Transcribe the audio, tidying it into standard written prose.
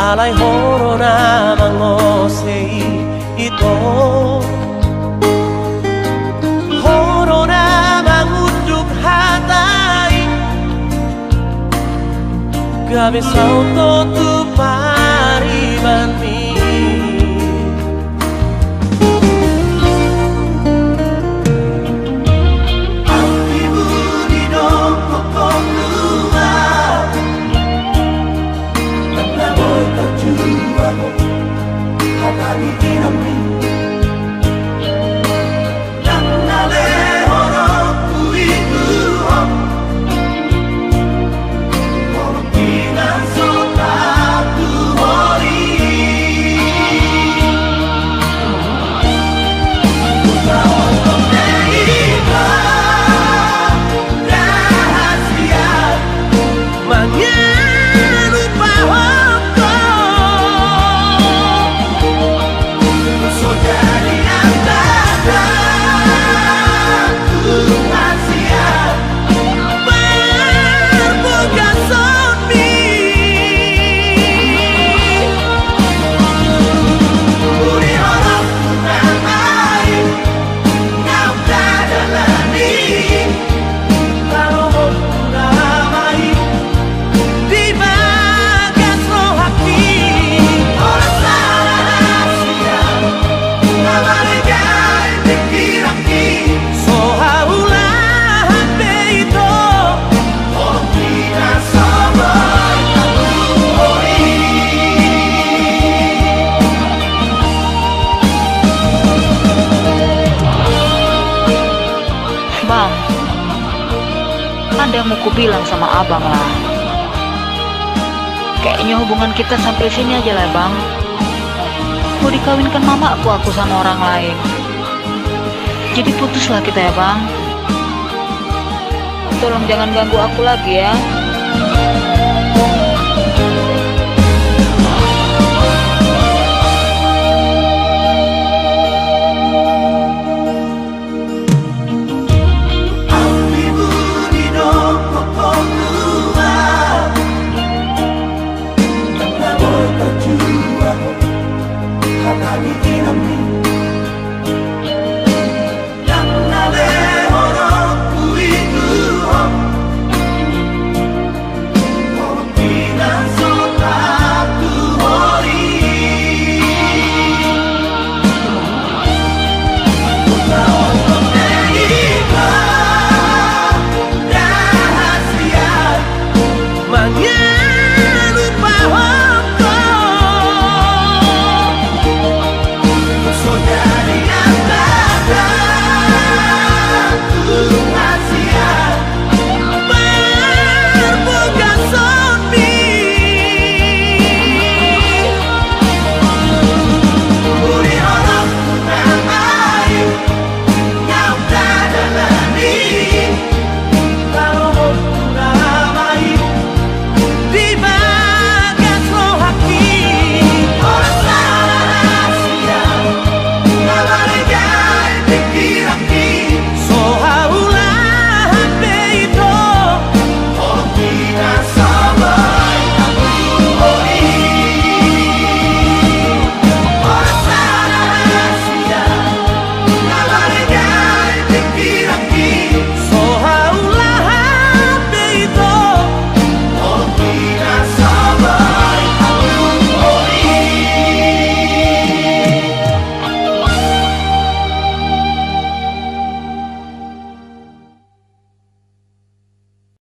alay horo namang osei ito. Horo namang unduk hatay gabi sa auto tu pariban mi. Bang, ada yang mau kubilang sama abang lah. Kayaknya hubungan kita sampai sini aja lah bang. Mau dikawinkan mama aku sama orang lain. Jadi putuslah kita ya bang. Tolong jangan ganggu aku lagi ya.